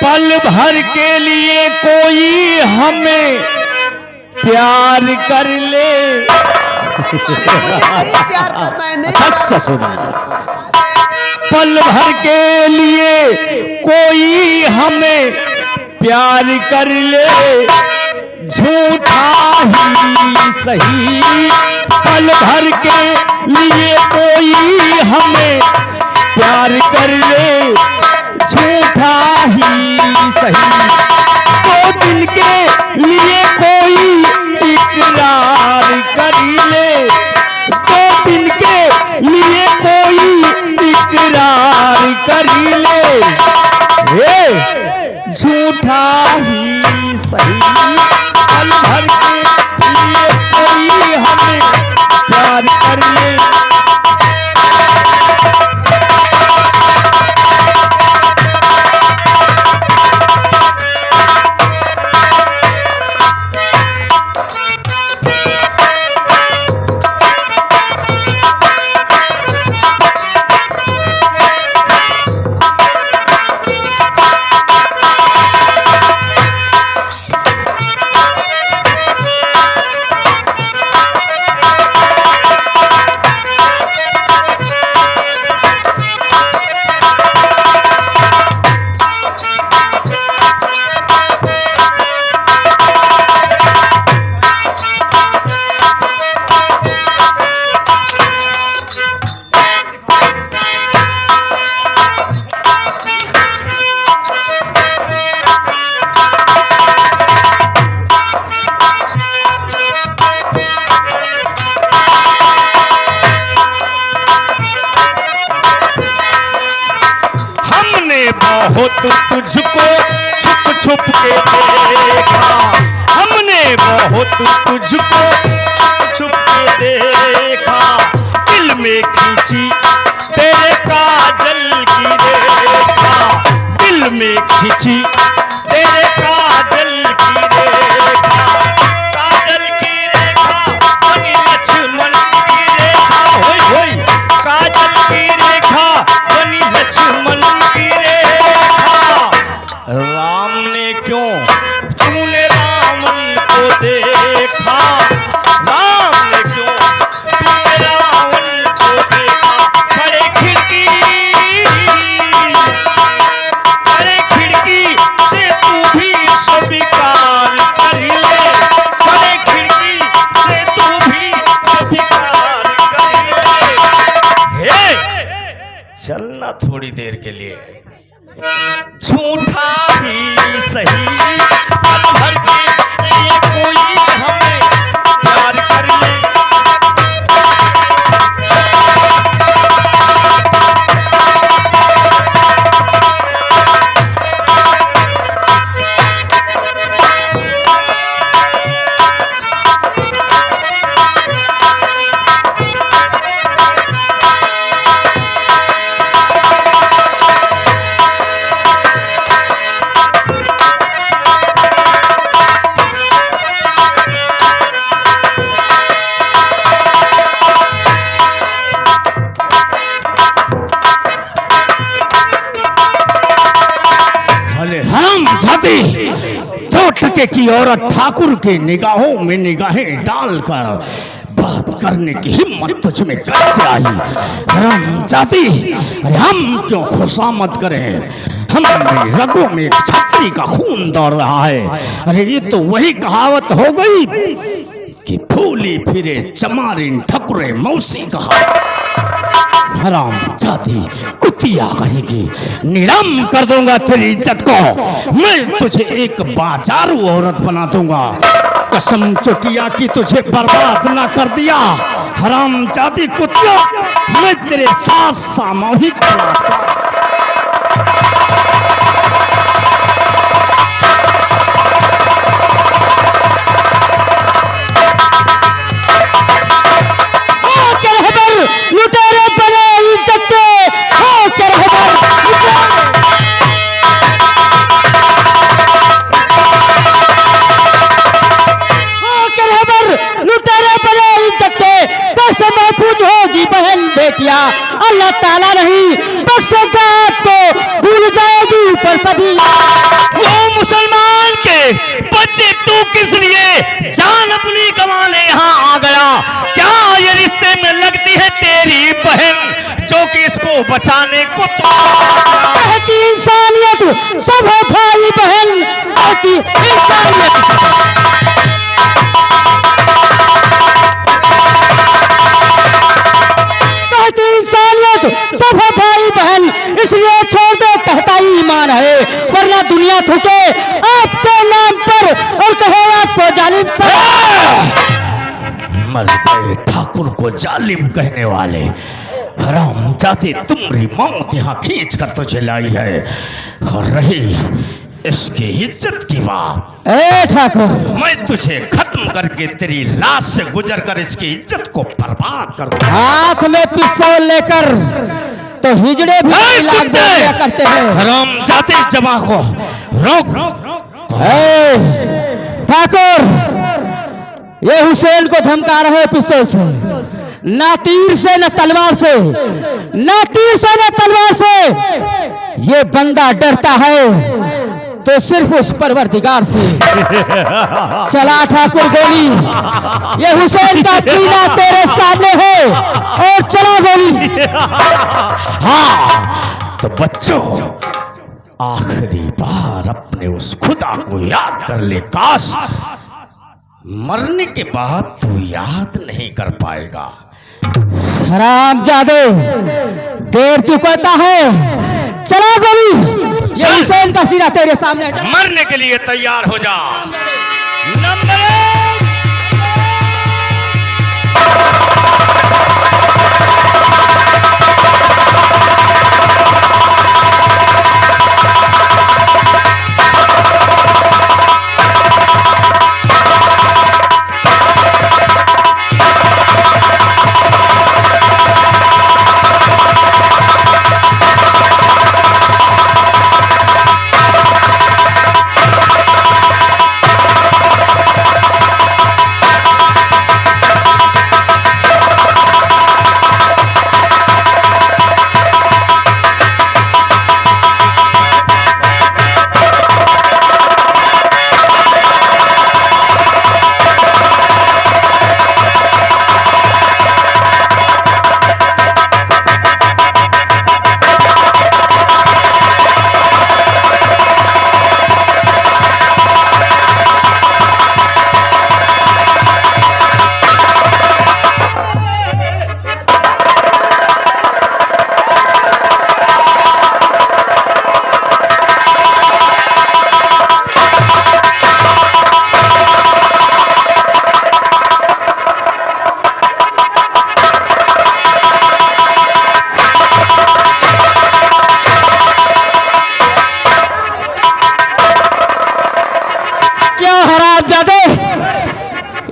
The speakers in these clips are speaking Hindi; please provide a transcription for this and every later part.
पल भर के लिए कोई हमें प्यार कर ले। प्यार करना है नहीं। अच्छा सुनो, पल भर के लिए कोई हमें प्यार कर ले, झूठा ही सही। पल भर के लिए कोई हमें प्यार कर ले, झूठा ही सही। 2 दिन के लिए कोई इकरार कर ले, 2 दिन के लिए कोई इकरार कर ले, झूठा ही सही। पल भर के लिए कोई हमें प्यार कर ले। बहुत तुझको छुप छुप के देखा, हमने बहुत तुझको छुप छुप के देखा। दिल में खींची तेरे काजल की रेखा, दिल में खींची तेरे काजल की रेखा। काजल की रेखा बनी लक्ष्मण की रेखा, होय होय। काजल की रेखा बनी लक्ष्मण की रेखा। राम ने क्यों तूने रावण को देखा, राम ने क्यों तूने रावण को देखा। खड़े खिड़की से तू भी स्वीकार कर ले, खड़े खिड़की से तू भी स्वीकार कर ले। हे चलना थोड़ी देर के लिए, झूठा ही सही। पल भर के लिए कोई हमें प्यार कर ले। दो टके की औरत ठाकुर के निगाहों में निगाहें डालकर बात करने की हिम्मत तुझ में कैसे आई? हम जाती, हम क्यों खुशामद करें? हमारी रगों में एक छतरी का खून दौड़ रहा है। अरे ये तो वही कहावत हो गई कि फूली फिरे चमारिन ठकुरे मौसी कहा। हराम जाती कुतिया कहेगी, नीलम कर दूंगा तेरी इज्जत को। मैं तुझे एक बाजारू औरत बना दूंगा। कसम चुटिया की तुझे बर्बाद ना कर दिया। हराम जाती कुतिया, मैं तेरे साथ सामूहिक लुटेरे बने इज्जत के लुटेरे बने इज्जत के कैसे महफूज होगी बहन बेटियां। अल्लाह ताला नहीं बख्शेगा। सब है भाई बहन कहती इंसानियत। कहती इंसानियत सब है भाई बहन, इसलिए छोड़ दो कहता ही ईमान है, वरना दुनिया थूके आपके नाम पर और कहे आपको जालिम सा। मर गए ठाकुर को जालिम कहने वाले, हराम जाते तुम्हारी मौत यहाँ खींच कर तुझे लाई है। और रही इसकी इज्जत की बात, ए ठाकुर, मैं तुझे खत्म करके तेरी लाश से गुजर कर इसकी इज्जत को बर्बाद कर दूंगा। हाथ में पिस्तौल लेकर तो हिजड़े भी लाग दिया करते हैं। हराम जाते जमा को रोक। ठाकुर, ये हुसैन को धमका रहे पिस्तौल से, ना तीर से न तलवार से, ना तीर से न तलवार से। ये बंदा डरता है तो सिर्फ उस परवरदिगार से। चला ठाकुर गोली, ये हुसैन का सीना तेरे सामने है और चला गोली। हाँ तो बच्चों, आखिरी बार अपने उस खुदा को याद कर ले। काश मरने के बाद तू याद नहीं कर पाएगा। हरामजादे, देर क्यों कहता है? चला गोली, ये हुसैन का सीना तेरे सामने है। मरने के लिए तैयार हो जा। नंबर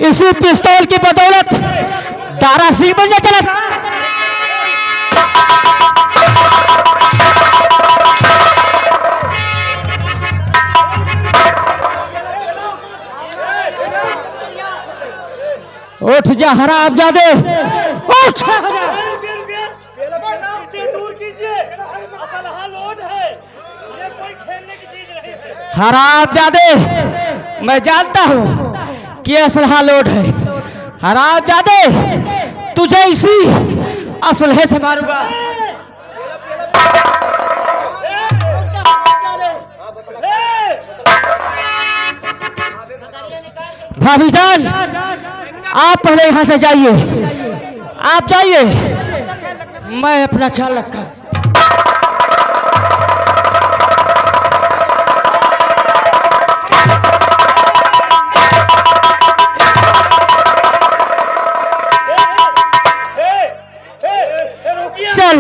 इसी पिस्तौल की बदौलत दारा सिंह बनने चला था। उठ जा हरामजादे, उठ। इसे दूर कीजिए, असलहा लोड है, ये कोई खेलने की चीज नहीं है। हरामजादे, मैं जानता हूँ कि असलहा लोड है। हरामजादे, तुझे इसी असलहे से मारूंगा। भाभी जान, आप पहले यहाँ से जाइए, आप जाइए, मैं अपना ख्याल रखा। चल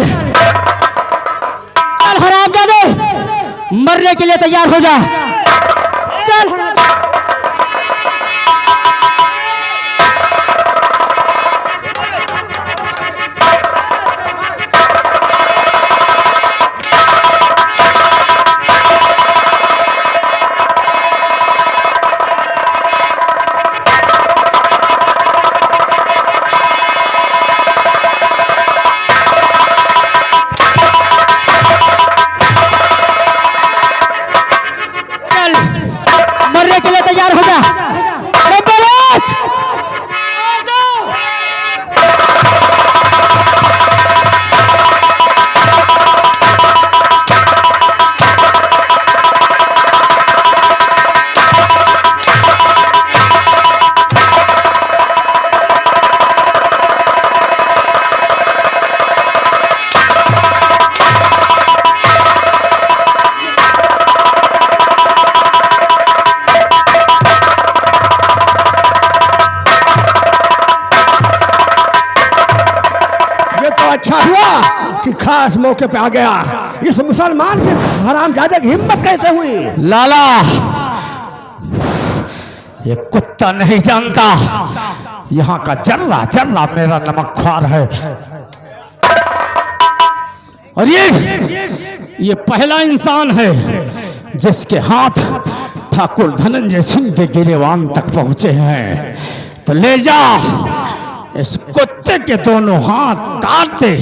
चल हरामजादे, मरने के लिए तैयार हो जा। चल कि खास मौके पे आ गया। इस मुसलमान के हरामजादे की हिम्मत कैसे हुई? लाला, ये कुत्ता नहीं जानता यहाँ का जर्रा जर्रा मेरा नमकख्वार है। और ये पहला इंसान है जिसके हाथ ठाकुर धनंजय सिंह के गिरेवान तक पहुंचे हैं। तो ले जा इस कुत्ते के दोनों हाथ काट दे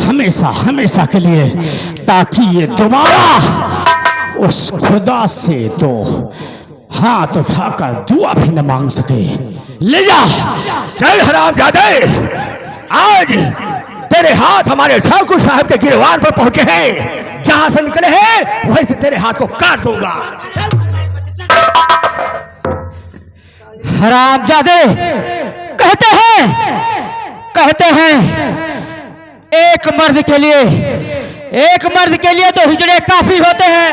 हमेशा हमेशा के लिए, ताकि ये दोबारा उस खुदा से तो हाथ उठाकर दुआ भी न मांग सके। ले जा। चल हरामजादे, आज तेरे हाथ हमारे ठाकुर साहब के गिरवान पर पहुंचे हैं। जहां से निकले हैं वहीं से तेरे हाथ को काट दूंगा। हरामजादे, कहते हैं एक मर्द के लिए तो हिजड़े काफी होते हैं।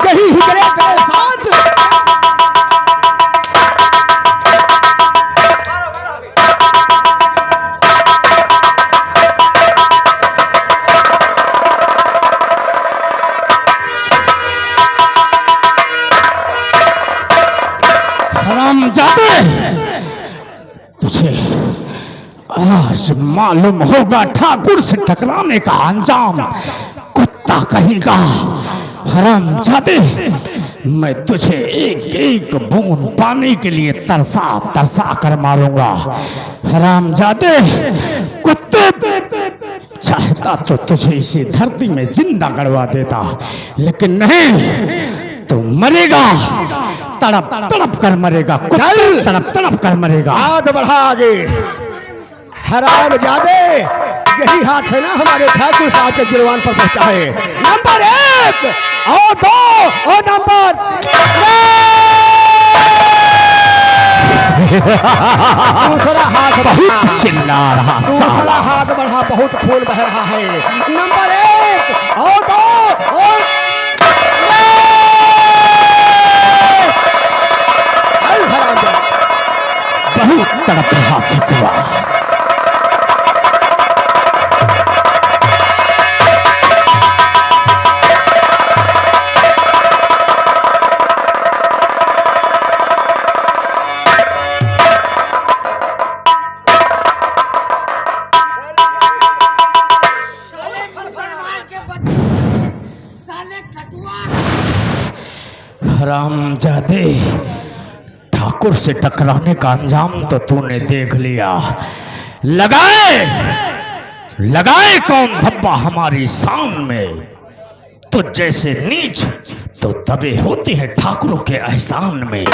यही हिजड़े तेरे साथ। हरामजादे, तुझे आज मालूम होगा ठाकुर से टकराने का अंजाम। कुत्ता कहेगा। हरामजादे, मैं तुझे एक एक बूंद पानी के लिए तरसा तरसा कर मारूंगा। हरामजादे, कुत्ते, चाहता तो तुझे इसी धरती में जिंदा गड़वा देता, लेकिन नहीं, तू मरेगा, तड़प तड़प कर मरेगा। चल, तड़प तड़प कर मरेगा। हाथ बढ़ा आगे। हरामजादे, यही हाथ है ना हमारे ठाकुर साहब के गिरवान पर पहुंचा है। नंबर 1 और 2 और नंबर दूसरा हाथ बहुत चिल्ला रहा दूसरा साला। हाथ बढ़ा, बहुत खून बह रहा है। नंबर 1 और 2 और बहुत तड़प रहा ससुरा। हरामजादे, ठाकुर से टकराने का अंजाम तो तूने देख लिया। लगाए कौन धब्बा हमारी शान में। तो जैसे नीच तो दबे होते हैं ठाकुरों के एहसान में।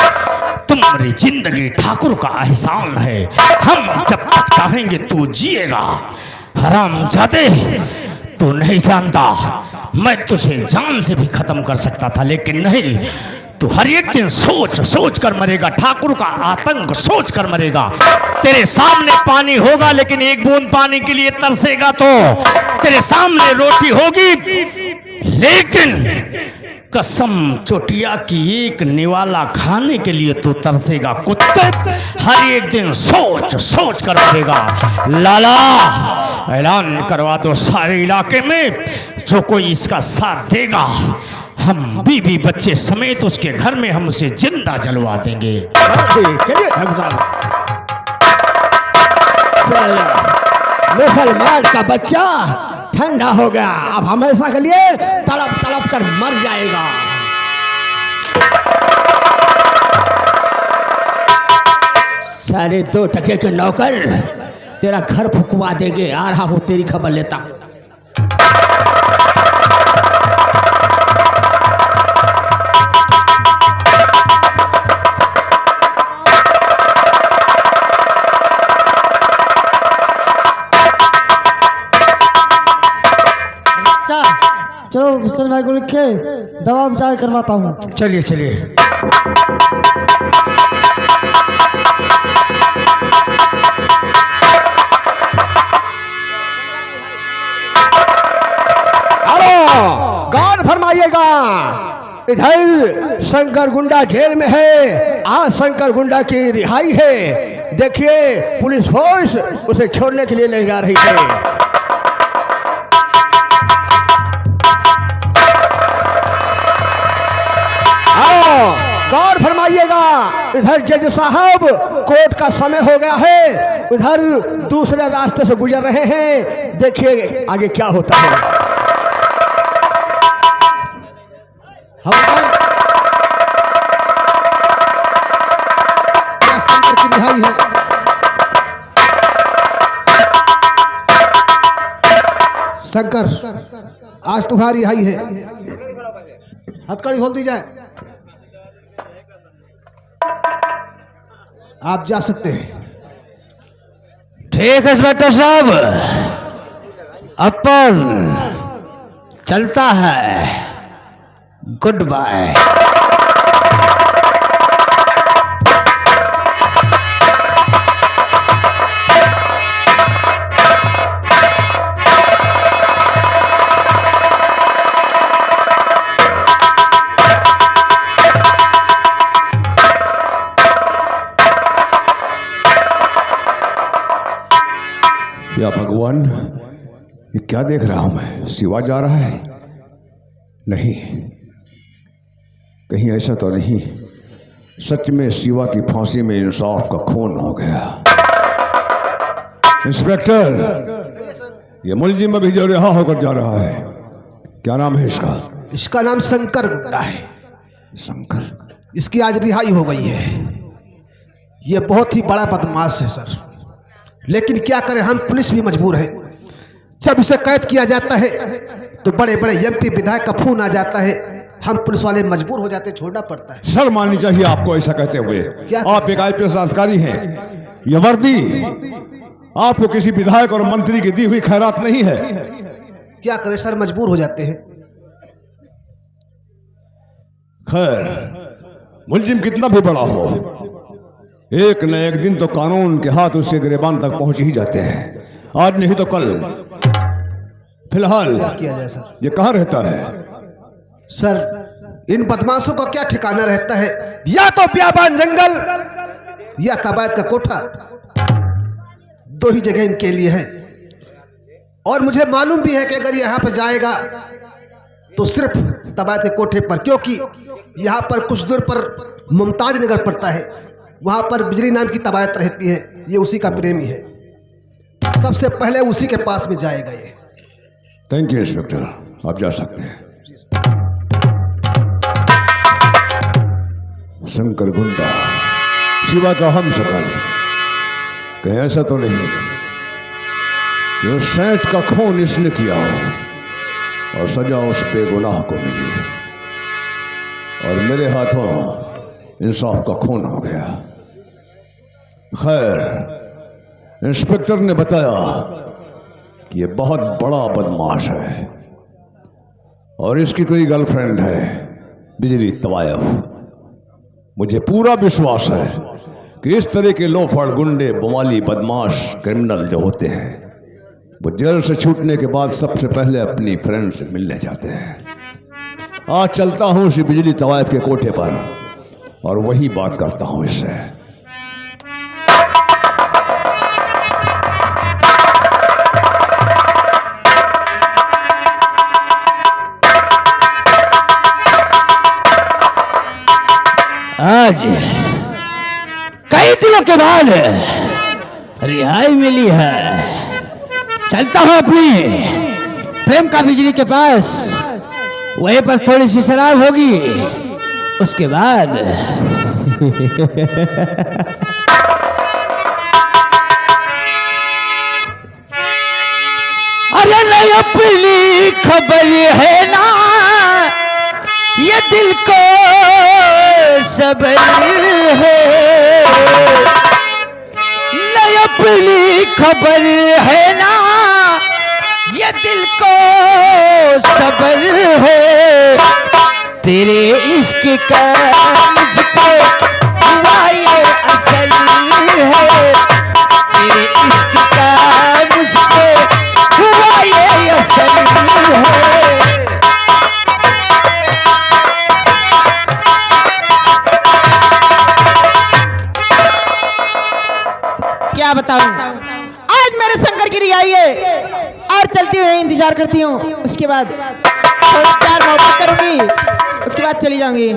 तुम्हारी जिंदगी ठाकुर का एहसान है। हम जब तक चाहेंगे तू जिएगा। हरामजादे, तू नहीं जानता, मैं तुझे जान से भी खत्म कर सकता था, लेकिन नहीं, तू हर एक दिन सोच सोच कर मरेगा। ठाकुर का आतंक सोच कर मरेगा। तेरे सामने पानी होगा, लेकिन एक बूंद पानी के लिए तरसेगा। तो तेरे सामने रोटी होगी, लेकिन कसम चोटिया की एक निवाला खाने के लिए तू तरसेगा। कुत्ते, हर एक दिन सोच सोच कर मरेगा। लाला, ऐलान करवा दो सारे इलाके में, जो कोई इसका साथ देगा हम बीवी बच्चे समेत उसके घर में हम उसे जिंदा जलवा देंगे। चलिए मुसलमान का बच्चा ठंडा हो गया, अब हमेशा के लिए तड़प तड़प कर मर जाएगा। सारे 2 टके के नौकर तेरा घर फुकवा देंगे। आ रहा हूं तेरी खबर लेता। चलो हुसैन भाई को लिख के दवा उपचार करवाता हूँ। चलिए चलिए। गौर फरमाइएगा, इधर शंकर गुंडा जेल में है, आज शंकर गुंडा की रिहाई है। देखिए पुलिस फोर्स उसे छोड़ने के लिए ले जा रही है। गौर फरमाइएगा, इधर जज साहब कोर्ट का समय हो गया है, उधर दूसरे रास्ते से गुजर रहे हैं। देखिए आगे क्या होता है। शंकर की रिहाई है। शंकर आज तुम्हारी रिहाई है। हथकड़ी खोल दी जाए, आप जा सकते हैं। ठीक है इंस्पेक्टर साहब, अपन चलता है। Goodbye. या भगवान, ये क्या देख रहा हूं मैं? शिवा जा रहा है? नहीं, कहीं ऐसा तो नहीं सच में शिवा की फांसी में इंसाफ का खून हो गया? इंस्पेक्टर, ये मुलजिम अभी जो रिहा होकर जा रहा है, क्या नाम है इसका? इसका नाम शंकर गुंडा है। शंकर? इसकी आज रिहाई हो गई है। ये बहुत ही बड़ा बदमाश है सर, लेकिन क्या करें, हम पुलिस भी मजबूर है। जब इसे कैद किया जाता है तो बड़े बड़े एमपी विधायक का फोन आ जाता है, हम पुलिस वाले मजबूर हो जाते, छोड़ना पड़ता है। शर्म आनी चाहिए आपको ऐसा कहते हुए। आप एक IPS अधिकारी हैं, यह वर्दी आपको किसी विधायक और मंत्री की दी हुई खैरात नहीं है। क्या करें सर, मजबूर हो जाते हैं। खैर, मुलजिम कितना भी बड़ा हो, एक न एक दिन तो कानून के हाथ उसके गिरेबान तक पहुंच ही जाते हैं, आज नहीं तो कल। फिलहाल किया जाए सर? ये कहाँ रहता है? सर, इन बदमाशों का क्या ठिकाना रहता है? या तो बियाबान जंगल या तबायत का कोठा, दो ही जगह इनके लिए है। और मुझे मालूम भी है कि अगर यहाँ पर जाएगा तो सिर्फ तबायत के कोठे पर, क्योंकि यहाँ पर कुछ दूर पर मुमताज नगर पड़ता है, वहां पर बिजली नाम की तबायत रहती है। ये उसी का प्रेमी है, सबसे पहले उसी के पास में जाएगा ये। थैंक यू इंस्पेक्टर, आप जा सकते हैं। शंकर गुंडा, शिवा का हम शकल, कहीं ऐसा तो नहीं कि उस सेठ का खून इसने किया हो और सजा उस बेगुनाह को मिली और मेरे हाथों इंसाफ का खून हो गया। खैर, इंस्पेक्टर ने बताया कि ये बहुत बड़ा बदमाश है और इसकी कोई गर्लफ्रेंड है, बिजली तवायफ। मुझे पूरा विश्वास है कि इस तरह के लोफड़, गुंडे, बवाली, बदमाश, क्रिमिनल जो होते हैं, वो जेल से छूटने के बाद सबसे पहले अपनी फ्रेंड से मिलने जाते हैं। आज चलता हूँ श्री बिजली तवायफ के कोठे पर और वही बात करता हूँ इससे। आज कई दिनों के बाद रिहाई मिली है। चलता हूँ अपनी प्रेम का बिजली के पास, वहीं पर थोड़ी सी शराब होगी, उसके बाद अरे नहीं अपनी खबर है ना, ये दिल को सबर है, नहीं अपनी खबर है ना, ये दिल को सबर है, तेरे इश्क का मुझको हुआ ये असर है, तेरे इश्क का मुझको हुआ ये असर है। क्या बताऊं। आज मेरे शंकर की रिहाई है और चलती हुई इंतजार करती हूँ, उसके बाद थोड़ा प्यार मोहब्बत करूंगी, उसके बाद चली जाऊंगी।